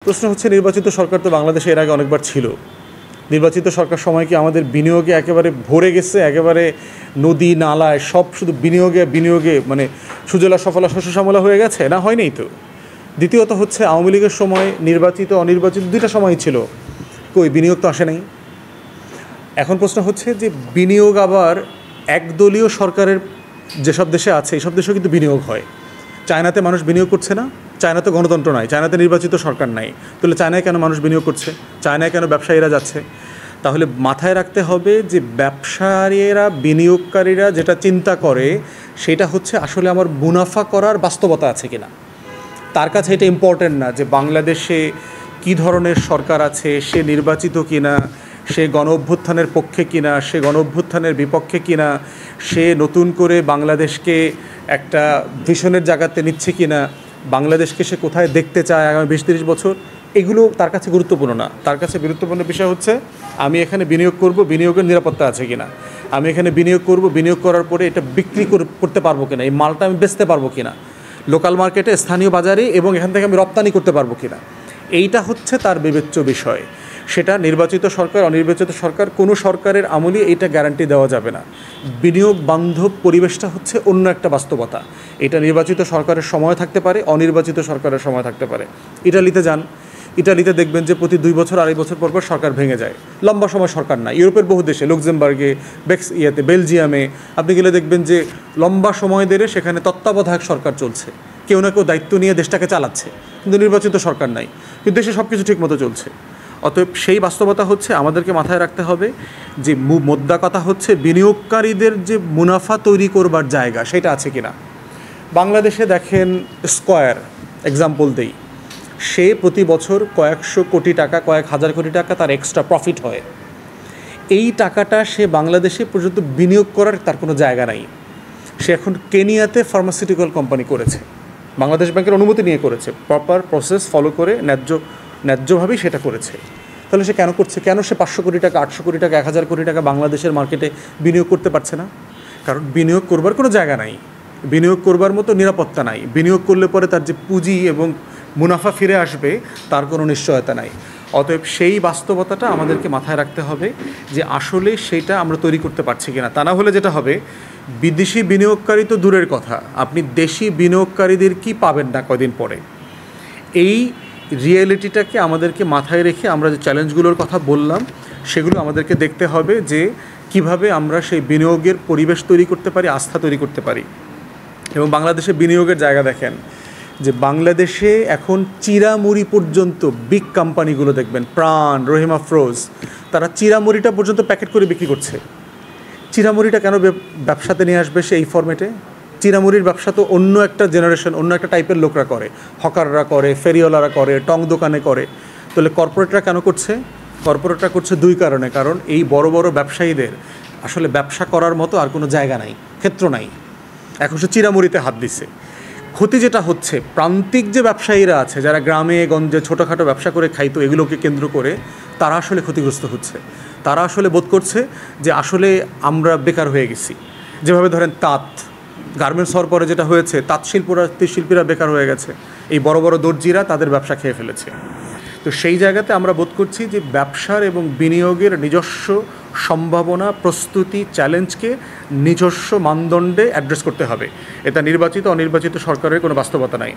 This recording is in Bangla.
প্রশ্ন হচ্ছে নির্বাচিত সরকার তো বাংলাদেশে এর আগে অনেকবার ছিল। নির্বাচিত সরকার সময় কি আমাদের বিনিয়োগে একেবারে ভরে গেছে, একেবারে নদী নালায় সব শুধু বিনিয়োগে মানে সুজলা সফলা শস্য শ্যামলা হয়ে গেছে? না, হয়নি তো। দ্বিতীয়ত হচ্ছে আওয়ামী লীগের সময় নির্বাচিত অনির্বাচিত দুইটা সময় ছিল, কই বিনিয়োগ তো আসে নাই। এখন প্রশ্ন হচ্ছে যে বিনিয়োগ আবার একদলীয় সরকারের যেসব দেশে আছে এইসব দেশেও কিন্তু বিনিয়োগ হয়। চায়নাতে মানুষ বিনিয়োগ করছে না? চায়নাতে গণতন্ত্র নাই, চায়নাতে নির্বাচিত সরকার নাই, তাহলে চায়নায় কেন মানুষ বিনিয়োগ করছে? চায়নায় কেন ব্যবসায়ীরা যাচ্ছে? তাহলে মাথায় রাখতে হবে যে ব্যবসায়ীরা বিনিয়োগকারীরা যেটা চিন্তা করে সেটা হচ্ছে আসলে আমার মুনাফা করার বাস্তবতা আছে কিনা। তার কাছে এটা ইম্পর্টেন্ট না যে বাংলাদেশে কী ধরনের সরকার আছে, সে নির্বাচিত কিনা, সে গণ অভ্যুত্থানের পক্ষে কিনা, সে গণ অভ্যুত্থানের বিপক্ষে কিনা, সে নতুন করে বাংলাদেশকে একটা ভিশনের জায়গাতে নিচ্ছে কিনা, বাংলাদেশকে সে কোথায় দেখতে চায় আগামী 20-30 বছর, এগুলো তার কাছে গুরুত্বপূর্ণ না। তার কাছে গুরুত্বপূর্ণ বিষয় হচ্ছে আমি এখানে বিনিয়োগ করব, বিনিয়োগের নিরাপত্তা আছে কিনা, আমি এখানে বিনিয়োগ করব, বিনিয়োগ করার পরে এটা বিক্রি করতে পারবো কিনা, এই মালটা আমি বেচতে পারবো কিনা লোকাল মার্কেটে, স্থানীয় বাজারে, এবং এখান থেকে আমি রপ্তানি করতে পারবো কিনা। এইটা হচ্ছে তার বিবেচ্য বিষয়। সেটা নির্বাচিত সরকার অনির্বাচিত সরকার কোনো সরকারের আমলে এইটা গ্যারান্টি দেওয়া যাবে না। বিনিয়োগ বান্ধব পরিবেশটা হচ্ছে অন্য একটা বাস্তবতা। এটা নির্বাচিত সরকারের সময় থাকতে পারে, অনির্বাচিত সরকারের সময় থাকতে পারে। ইটালিতে যান, ইটালিতে দেখবেন যে প্রতি 2 বছর 2.5 বছর পর সরকার ভেঙে যায়, লম্বা সময় সরকার না। ইউরোপের বহু দেশে, লুক্সেমবার্গে, বেলজিয়ামে আপনি গেলে দেখবেন যে লম্বা সময় ধরে সেখানে তত্ত্বাবধায়ক সরকার চলছে, কেউ না কেউ দায়িত্ব নিয়ে দেশটাকে চালাচ্ছে, কিন্তু নির্বাচিত সরকার নাই, কিন্তু দেশে সব কিছু ঠিকমতো চলছে। অতএব সেই বাস্তবতা হচ্ছে আমাদেরকে মাথায় রাখতে হবে যে মোদ্দা কথা হচ্ছে বিনিয়োগকারীদের যে মুনাফা তৈরি করবার জায়গা সেটা আছে কিনা। বাংলাদেশে দেখেন স্কয়ার এক্সাম্পল দেই, সে প্রতি বছর কয়েকশো কোটি টাকা, কয়েক হাজার কোটি টাকা তার এক্সট্রা প্রফিট হয়। এই টাকাটা সে বাংলাদেশে পর্যন্ত বিনিয়োগ করার তার কোনো জায়গা নাই। সে এখন কেনিয়াতে ফার্মাসিউটিক্যাল কোম্পানি করেছে, বাংলাদেশ ব্যাংকের অনুমতি নিয়ে করেছে, প্রপার প্রসেস ফলো করে ন্যায্যভাবেই সেটা করেছে। তাহলে সে কেন করছে? কেন সে 500 কোটি টাকা, 800 কোটি টাকা, 1000 কোটি টাকা বাংলাদেশের মার্কেটে বিনিয়োগ করতে পারছে না? কারণ বিনিয়োগ করবার কোনো জায়গা নাই, বিনিয়োগ করবার মতো নিরাপত্তা নাই। বিনিয়োগ করলে পরে তার যে পুঁজি এবং মুনাফা ফিরে আসবে তার কোনো নিশ্চয়তা নাই। অতএব সেই বাস্তবতাটা আমাদেরকে মাথায় রাখতে হবে যে আসলে সেইটা আমরা তৈরি করতে পারছি কিনা। তা না হলে যেটা হবে, বিদেশি বিনিয়োগকারী তো দূরের কথা, আপনি দেশি বিনিয়োগকারীদের কি পাবেন না কয়দিন পরে। এই রিয়েলিটিটাকে আমাদেরকে মাথায় রেখে আমরা যে চ্যালেঞ্জগুলোর কথা বললাম সেগুলো আমাদেরকে দেখতে হবে যে কিভাবে আমরা সেই বিনিয়োগের পরিবেশ তৈরি করতে পারি, আস্থা তৈরি করতে পারি। এবং বাংলাদেশে বিনিয়োগের জায়গা দেখেন যে বাংলাদেশে এখন চিরামুড়ি পর্যন্ত বিগ কোম্পানিগুলো দেখবেন, প্রাণ, রহিমা আফরোজ, তারা চিরামুড়িটা পর্যন্ত প্যাকেট করে বিক্রি করছে। চিরামুড়িটা কেন ব্যবসাতে নিয়ে আসবে সে এই ফরম্যাটে? চিরামুড়ির ব্যবসা তো অন্য একটা জেনারেশন, অন্য একটা টাইপের লোকরা করে, হকাররা করে, ফেরিওয়ালারা করে, টং দোকানে করে। তাহলে কর্পোরেটরা কেন করছে? কর্পোরেটরা করছে 2 কারণে। কারণ এই বড় বড় ব্যবসায়ীদের আসলে ব্যবসা করার মতো আর কোনো জায়গা নাই, ক্ষেত্র নাই। এখন সে চিরামুড়িতে হাত দিছে। ক্ষতি যেটা হচ্ছে, প্রান্তিক যে ব্যবসায়ীরা আছে যারা গ্রামে গঞ্জে ছোটোখাটো ব্যবসা করে খাইতো, এগুলোকে কেন্দ্র করে তারা আসলে ক্ষতিগ্রস্ত হচ্ছে। তারা আসলে বোধ করছে যে আসলে আমরা বেকার হয়ে গেছি। যেভাবে ধরেন তাঁত, গার্মেন্টস হওয়ার পরে যেটা হয়েছে, তাঁত শিল্পীরা বেকার হয়ে গেছে, এই বড় বড় দর্জিরা তাদের ব্যবসা খেয়ে ফেলেছে। তো সেই জায়গাতে আমরা বোধ করছি যে ব্যবসার এবং বিনিয়োগের নিজস্ব সম্ভাবনা, প্রস্তুতি, চ্যালেঞ্জকে নিজস্ব মানদণ্ডে অ্যাড্রেস করতে হবে। এটা নির্বাচিত অনির্বাচিত সরকারের কোনো বাস্তবতা নাই।